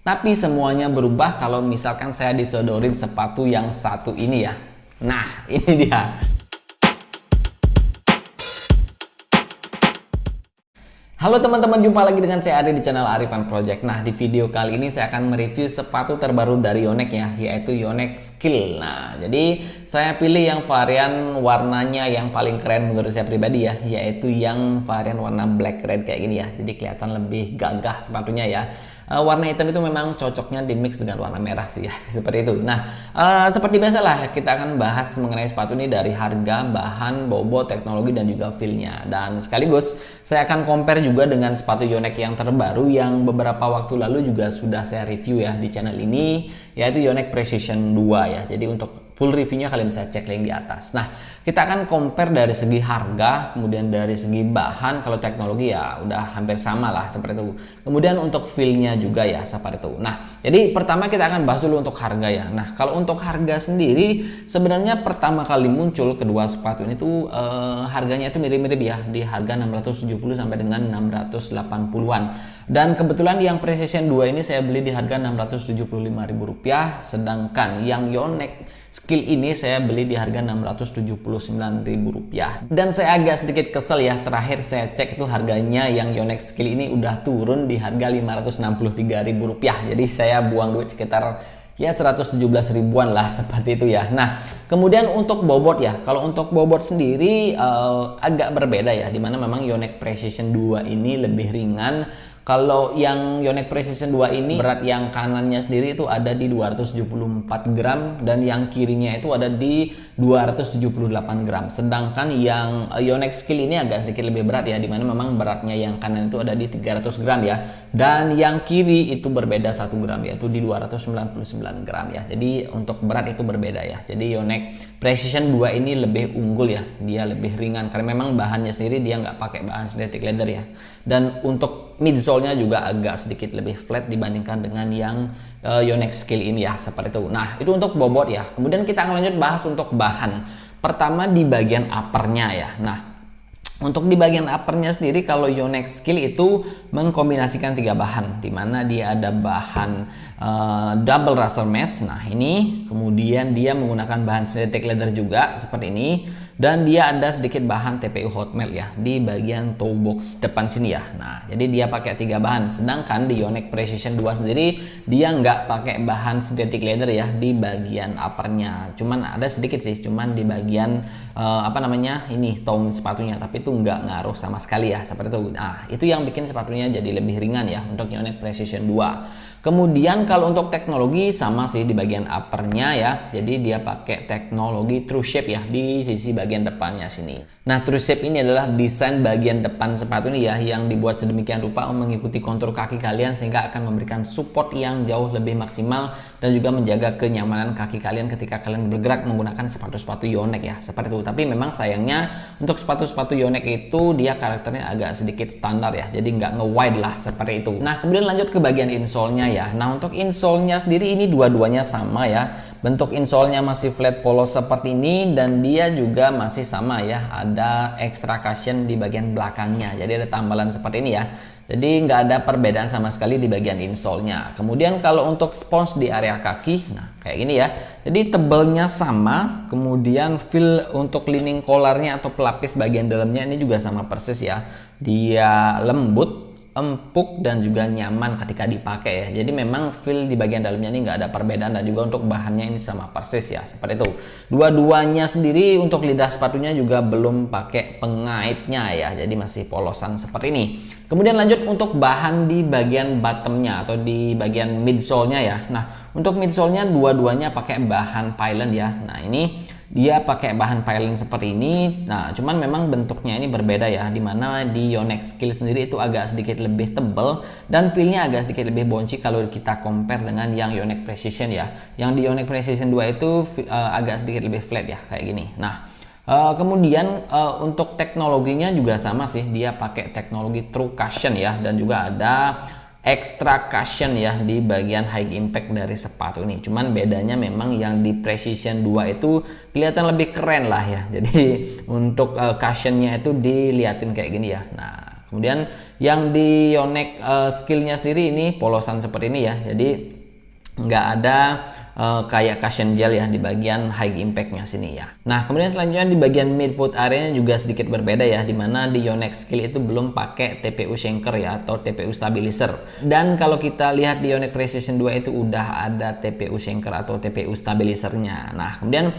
Tapi semuanya berubah kalau misalkan saya disodorin sepatu yang satu ini ya. Nah, ini dia. Halo teman-teman, jumpa lagi dengan saya Ari di channel Arifan Project. Nah, di video kali ini saya akan mereview sepatu terbaru dari Yonex ya, yaitu Yonex Skill. Nah, jadi saya pilih yang varian warnanya yang paling keren menurut saya pribadi ya, yaitu yang varian warna black red kayak gini ya. Jadi kelihatan lebih gagah sepatunya ya. Warna hitam itu memang cocoknya di mix dengan warna merah sih ya, seperti itu. Nah, seperti biasalah kita akan bahas mengenai sepatu ini dari harga, bahan, bobot, teknologi, dan juga feel-nya. Dan sekaligus saya akan compare juga dengan sepatu Yonex yang terbaru yang beberapa waktu lalu juga sudah saya review ya di channel ini, yaitu Yonex Precision 2 ya. Jadi untuk full reviewnya kalian bisa cek link di atas. Nah, kita akan compare dari segi harga, kemudian dari segi bahan. Kalau teknologi ya udah hampir sama lah seperti itu. Kemudian untuk feel-nya juga ya seperti itu. Nah, jadi pertama kita akan bahas dulu untuk harga ya. Nah, kalau untuk harga sendiri sebenarnya pertama kali muncul kedua sepatu ini tuh harganya itu mirip-mirip ya, di harga 670 sampai dengan 680-an. Dan kebetulan yang Precision 2 ini saya beli di harga Rp675.000, sedangkan yang Yonex Skill ini saya beli di harga Rp679.000. Dan saya agak sedikit kesel ya, terakhir saya cek itu harganya yang Yonex Skill ini udah turun di harga Rp563.000. Jadi saya buang duit sekitar ya 117 ribuan lah seperti itu ya. Nah, kemudian untuk bobot ya, kalau untuk bobot sendiri agak berbeda ya, dimana memang Yonex Precision 2 ini lebih ringan. Kalau yang Yonex Precision 2 ini berat yang kanannya sendiri itu ada di 274 gram dan yang kirinya itu ada di 278 gram. Sedangkan yang Yonex Skill ini agak sedikit lebih berat ya, dimana memang beratnya yang kanan itu ada di 300 gram ya. Dan yang kiri itu berbeda 1 gram yaitu di 299 gram ya. Jadi untuk berat itu berbeda ya. Jadi Yonex Precision 2 ini lebih unggul ya. Dia lebih ringan karena memang bahannya sendiri dia nggak pakai bahan synthetic leather ya. Dan untuk midsole-nya juga agak sedikit lebih flat dibandingkan dengan yang Yonex Skill ini ya, seperti itu. Nah, itu untuk bobot ya. Kemudian kita akan lanjut bahas untuk bahan. Pertama di bagian uppernya ya. Nah, untuk di bagian uppernya sendiri kalau Yonex Skill itu mengkombinasikan 3 bahan, dimana dia ada bahan double racer mesh. Nah, ini kemudian dia menggunakan bahan synthetic leather juga seperti ini. Dan dia ada sedikit bahan TPU hot melt ya di bagian toe box depan sini ya. Nah, jadi dia pakai 3 bahan. Sedangkan di Yonex Precision 2 sendiri dia nggak pakai bahan synthetic leather ya di bagian uppernya. Cuman ada sedikit sih, cuman di bagian apa namanya ini tong sepatunya, tapi itu nggak ngaruh sama sekali ya seperti itu. Nah, itu yang bikin sepatunya jadi lebih ringan ya untuk Yonex Precision 2. Kemudian kalau untuk teknologi sama sih di bagian uppernya ya. Jadi dia pakai teknologi True Shape ya di sisi bagian depannya sini. Nah, True Shape ini adalah desain bagian depan sepatu ini ya yang dibuat sedemikian rupa mengikuti kontur kaki kalian sehingga akan memberikan support yang jauh lebih maksimal dan juga menjaga kenyamanan kaki kalian ketika kalian bergerak menggunakan sepatu-sepatu Yonex ya seperti itu. Tapi memang sayangnya untuk sepatu-sepatu Yonex itu dia karakternya agak sedikit standar ya. Jadi nggak nge-wide lah seperti itu. Nah, kemudian lanjut ke bagian insole-nya ya. Nah, untuk insole-nya sendiri ini dua-duanya sama ya. Bentuk insole-nya masih flat polos seperti ini dan dia juga masih sama ya. Ada extra cushion di bagian belakangnya. Jadi ada tambalan seperti ini ya. Jadi nggak ada perbedaan sama sekali di bagian insole-nya. Kemudian kalau untuk spons di area kaki, nah kayak gini ya. Jadi tebalnya sama. Kemudian feel untuk lining collarnya atau pelapis bagian dalamnya ini juga sama persis ya. Dia lembut, empuk dan juga nyaman ketika dipakai ya. Jadi memang feel di bagian dalamnya ini nggak ada perbedaan dan juga untuk bahannya ini sama persis ya seperti itu. Dua-duanya sendiri untuk lidah sepatunya juga belum pakai pengaitnya ya. Jadi masih polosan seperti ini. Kemudian lanjut untuk bahan di bagian bottomnya atau di bagian midsole-nya ya. Nah, untuk midsole-nya dua-duanya pakai bahan Pylon ya. Nah, ini dia pakai bahan Pylon seperti ini. Nah, cuman memang bentuknya ini berbeda ya, dimana di Yonex Skill sendiri itu agak sedikit lebih tebal dan feelnya agak sedikit lebih boncik kalau kita compare dengan yang Yonex Precision ya. Yang di Yonex Precision 2 itu agak sedikit lebih flat ya kayak gini. Nah, kemudian untuk teknologinya juga sama sih, dia pakai teknologi True Cushion ya, dan juga ada extra cushion ya di bagian high impact dari sepatu ini. Cuman bedanya memang yang di Precision 2 itu kelihatan lebih keren lah ya. Jadi untuk cushionnya itu diliatin kayak gini ya. Nah, kemudian yang di Yonex skillnya sendiri ini polosan seperti ini ya, jadi nggak ada kayak cushion gel ya di bagian high impactnya sini ya. Nah kemudian selanjutnya di bagian midfoot areanya juga sedikit berbeda ya, dimana di Yonex skill itu belum pakai TPU shanker ya atau TPU stabilizer, dan kalau kita lihat di Yonex Precision 2 itu udah ada TPU shanker atau TPU stabilizernya. Nah kemudian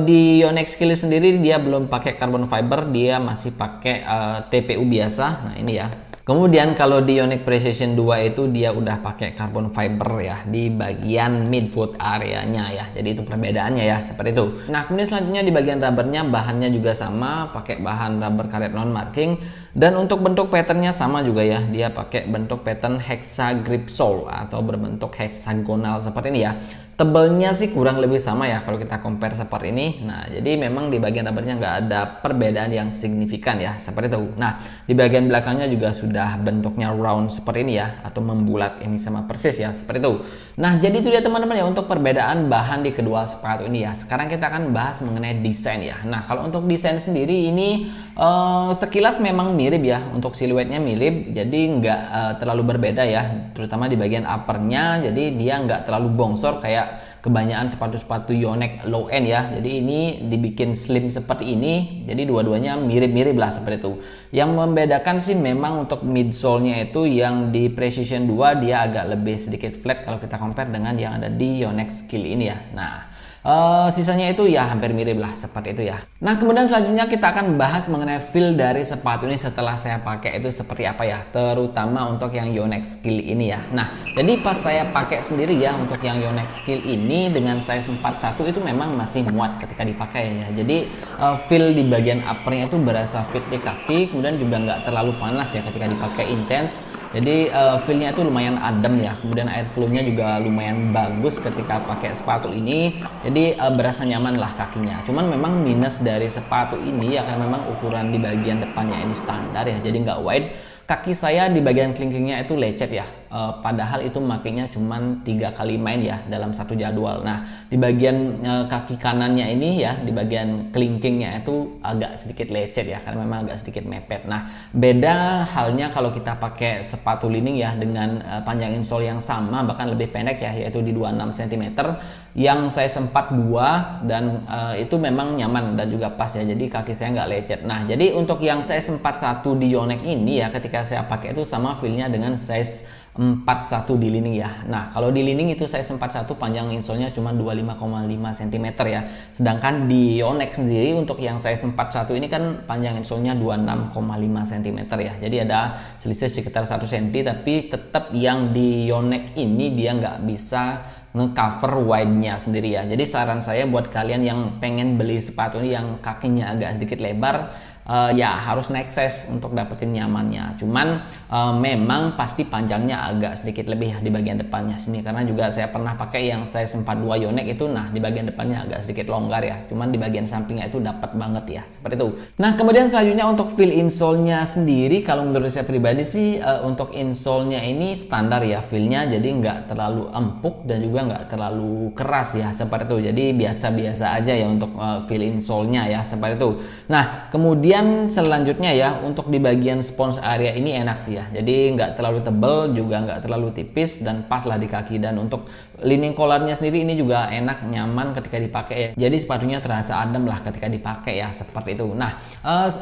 di Yonex skill sendiri dia belum pakai carbon fiber, dia masih pakai TPU biasa. Nah ini ya. Kemudian kalau di Yonex Precision 2 itu dia udah pakai carbon fiber ya di bagian midfoot areanya ya. Jadi itu perbedaannya ya, seperti itu. Nah, kemudian selanjutnya di bagian rubbernya bahannya juga sama, pakai bahan rubber karet non marking, dan untuk bentuk patternnya sama juga ya. Dia pakai bentuk pattern hexa grip sole atau berbentuk heksagonal seperti ini ya. Tebelnya sih kurang lebih sama ya kalau kita compare seperti ini. Nah, jadi memang di bagian rubbernya nggak ada perbedaan yang signifikan ya, seperti itu. Nah, di bagian belakangnya juga sudah bentuknya round seperti ini ya, atau membulat, ini sama persis ya, seperti itu. Nah, jadi itu dia teman-teman ya untuk perbedaan bahan di kedua sepatu ini ya. Sekarang kita akan bahas mengenai desain ya. Nah, kalau untuk desain sendiri ini sekilas memang mirip ya, untuk siluetnya mirip, jadi nggak terlalu berbeda ya, terutama di bagian uppernya. Jadi dia nggak terlalu bongsor kayak kebanyakan sepatu-sepatu Yonex low end ya. Jadi ini dibikin slim seperti ini, jadi dua-duanya mirip-mirip lah seperti itu. Yang membedakan sih memang untuk midsole-nya itu yang di Precision 2 dia agak lebih sedikit flat kalau kita compare dengan yang ada di Yonex Skill ini ya. Nah sisanya itu ya hampir mirip lah seperti itu ya. Nah kemudian selanjutnya kita akan bahas mengenai feel dari sepatu ini setelah saya pakai itu seperti apa ya, terutama untuk yang Yonex Skill ini ya. Nah jadi pas saya pakai sendiri ya untuk yang Yonex Skill ini dengan size 41 itu memang masih muat ketika dipakai ya. Jadi feel di bagian uppernya itu berasa fit di kaki, kemudian juga nggak terlalu panas ya ketika dipakai intens. Jadi feelnya itu lumayan adem ya, kemudian air flow-nya juga lumayan bagus ketika pakai sepatu ini. Jadi berasa nyaman lah kakinya. Cuman memang minus dari sepatu ini ya karena memang ukuran di bagian depannya ini standar ya, jadi nggak wide. Kaki saya di bagian kelingkingnya itu lecet ya, padahal itu makainya cuman 3 kali main ya dalam satu jadwal. Nah di bagian kaki kanannya ini ya, di bagian kelingkingnya itu agak sedikit lecet ya karena memang agak sedikit mepet. Nah beda halnya kalau kita pakai sepatu lining ya dengan panjang insole yang sama bahkan lebih pendek ya, yaitu di 26 cm yang saya sempat 2, dan itu memang nyaman dan juga pas ya, jadi kaki saya nggak lecet. Nah jadi untuk yang saya sempat 1 di Yonex ini ya, ketika saya pakai itu sama feelnya dengan size 41 di lining ya. Nah kalau di lining itu size 41 panjang insole-nya cuma 25,5 cm ya, sedangkan di Yonex sendiri untuk yang size 41 ini kan panjang insole-nya 26,5 cm ya, jadi ada selisih sekitar 1 cm, tapi tetap yang di Yonex ini dia nggak bisa ngecover wide-nya sendiri ya. Jadi saran saya buat kalian yang pengen beli sepatu ini yang kakinya agak sedikit lebar, ya harus naik size untuk dapetin nyamannya. Cuman memang pasti panjangnya agak sedikit lebih ya di bagian depannya sini, karena juga saya pernah pakai yang size 42 Yonex itu, nah di bagian depannya agak sedikit longgar ya, cuman di bagian sampingnya itu dapat banget ya, seperti itu. Nah kemudian selanjutnya untuk feel insole-nya sendiri, kalau menurut saya pribadi sih untuk insole-nya ini standar ya feel-nya, jadi nggak terlalu empuk dan juga nggak terlalu keras ya, seperti itu. Jadi biasa-biasa aja ya untuk feel insole-nya ya, seperti itu. Nah kemudian selanjutnya ya untuk di bagian spons area ini enak sih ya, jadi nggak terlalu tebel juga nggak terlalu tipis dan pas lah di kaki. Dan untuk lining collarnya sendiri ini juga enak, nyaman ketika dipakai ya, jadi sepatunya terasa adem lah ketika dipakai ya, seperti itu. Nah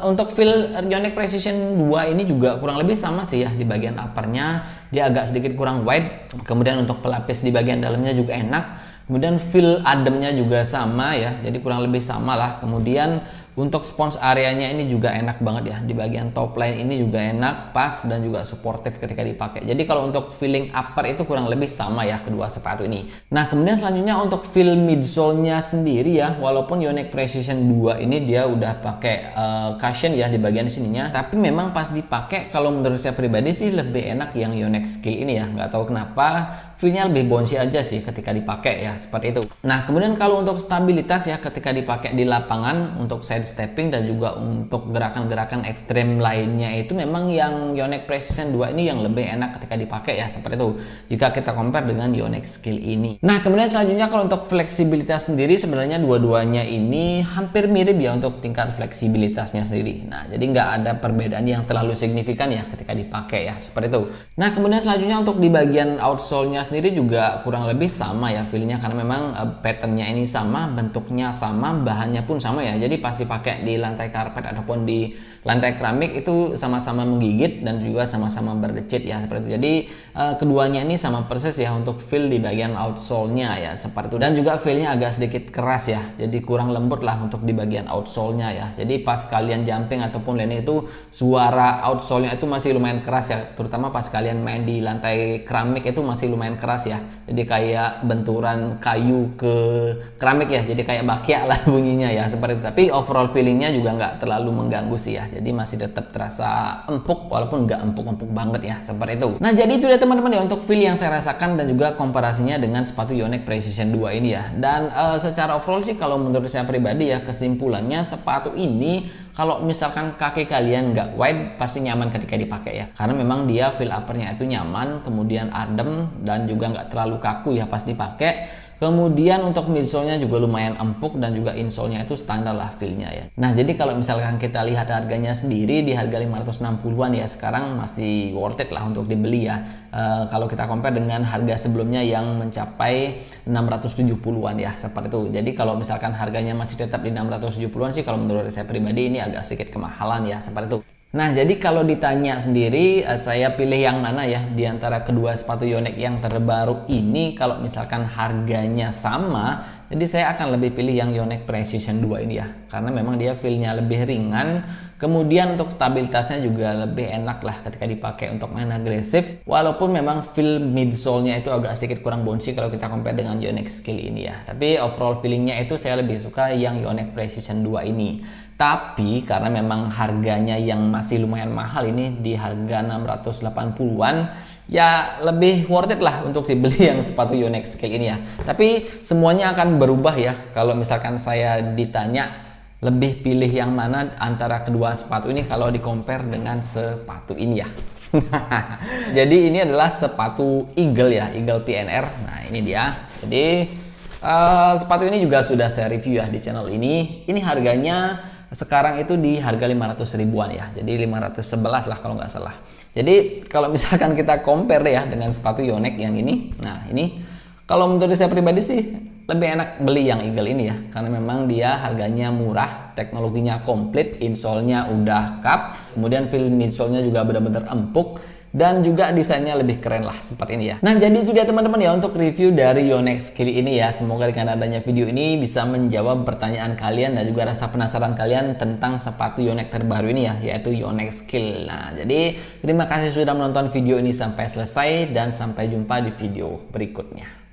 untuk feel Yonex Precision 2 ini juga kurang lebih sama sih ya, di bagian uppernya dia agak sedikit kurang wide, kemudian untuk pelapis di bagian dalamnya juga enak, kemudian feel ademnya juga sama ya, jadi kurang lebih sama lah. Kemudian untuk spons areanya ini juga enak banget ya, di bagian top line ini juga enak, pas dan juga suportif ketika dipakai. Jadi kalau untuk feeling upper itu kurang lebih sama ya kedua sepatu ini. Nah kemudian selanjutnya untuk feel midsole-nya sendiri ya, walaupun Yonex Precision 2 ini dia udah pakai cushion ya di bagian sininya, tapi memang pas dipakai kalau menurut saya pribadi sih lebih enak yang Yonex Skill ini ya, nggak tahu kenapa feelnya lebih bouncy aja sih ketika dipakai ya, seperti itu. Nah kemudian kalau untuk stabilitas ya ketika dipakai di lapangan untuk side stepping dan juga untuk gerakan-gerakan ekstrem lainnya itu memang yang Yonex Precision 2 ini yang lebih enak ketika dipakai ya, seperti itu jika kita compare dengan Yonex Skill ini. Nah kemudian selanjutnya kalau untuk fleksibilitas sendiri sebenarnya dua-duanya ini hampir mirip ya untuk tingkat fleksibilitasnya sendiri. Nah jadi nggak ada perbedaan yang terlalu signifikan ya ketika dipakai ya, seperti itu. Nah kemudian selanjutnya untuk di bagian outsole-nya sendiri juga kurang lebih sama ya feel-nya, karena memang patternnya ini sama, bentuknya sama, bahannya pun sama ya. Jadi pas dipakai di lantai karpet ataupun di lantai keramik itu sama-sama menggigit dan juga sama-sama berdecit ya, seperti itu. Jadi keduanya ini sama persis ya untuk feel di bagian outsole-nya ya, seperti itu. Dan juga feel-nya agak sedikit keras ya, jadi kurang lembut lah untuk di bagian outsole-nya ya. Jadi pas kalian jumping ataupun landing itu suara outsole-nya itu masih lumayan keras ya, terutama pas kalian main di lantai keramik itu masih lumayan keras ya. Jadi kayak benturan kayu ke keramik ya, jadi kayak bakyak lah bunyinya ya, seperti itu. Tapi overall feelingnya juga nggak terlalu mengganggu sih ya, jadi masih tetap terasa empuk walaupun nggak empuk-empuk banget ya, seperti itu. Nah jadi itu ya teman-teman ya untuk feel yang saya rasakan dan juga komparasinya dengan sepatu Yonex Precision 2 ini ya. Dan secara overall sih kalau menurut saya pribadi ya, kesimpulannya sepatu ini kalau misalkan kaki kalian nggak wide pasti nyaman ketika dipakai ya, karena memang dia feel uppernya itu nyaman, kemudian adem dan juga nggak terlalu kaku ya pas dipakai. Kemudian untuk midsole-nya juga lumayan empuk dan juga insole-nya itu standar lah feel-nya ya. Nah jadi kalau misalkan kita lihat harganya sendiri di harga 560-an ya, sekarang masih worth it lah untuk dibeli ya. Kalau kita compare dengan harga sebelumnya yang mencapai 670-an ya, seperti itu. Jadi kalau misalkan harganya masih tetap di 670-an sih, kalau menurut saya pribadi ini agak sedikit kemahalan ya, seperti itu. Nah jadi kalau ditanya sendiri saya pilih yang mana ya di antara kedua sepatu Yonex yang terbaru ini. Kalau misalkan harganya sama, jadi saya akan lebih pilih yang Yonex Precision 2 ini ya, karena memang dia feel-nya lebih ringan, kemudian untuk stabilitasnya juga lebih enak lah ketika dipakai untuk main agresif, walaupun memang feel midsole-nya itu agak sedikit kurang bouncy kalau kita compare dengan Yonex Skill ini ya. Tapi overall feelingnya itu saya lebih suka yang Yonex Precision 2 ini. Tapi karena memang harganya yang masih lumayan mahal ini di harga 680-an ya, lebih worth it lah untuk dibeli yang sepatu Yonex Skill ini ya. Tapi semuanya akan berubah ya kalau misalkan saya ditanya lebih pilih yang mana antara kedua sepatu ini kalau di compare dengan sepatu ini ya. Jadi ini adalah sepatu Eagle ya, Eagle PNR. Nah ini dia. Jadi sepatu ini juga sudah saya review ya di channel ini. Ini harganya sekarang itu di harga 500 ribuan ya, jadi 511 lah kalau nggak salah. Jadi kalau misalkan kita compare ya dengan sepatu Yonex yang ini, nah ini kalau menurut saya pribadi sih lebih enak beli yang Eagle ini ya, karena memang dia harganya murah, teknologinya komplit, insole-nya udah cup, kemudian feel midsole-nya juga benar-benar empuk, dan juga desainnya lebih keren lah seperti ini ya. Nah jadi itu dia teman-teman ya untuk review dari Yonex Skill ini ya. Semoga dengan adanya video ini bisa menjawab pertanyaan kalian dan juga rasa penasaran kalian tentang sepatu Yonex terbaru ini ya, yaitu Yonex Skill. Nah jadi terima kasih sudah menonton video ini sampai selesai dan sampai jumpa di video berikutnya.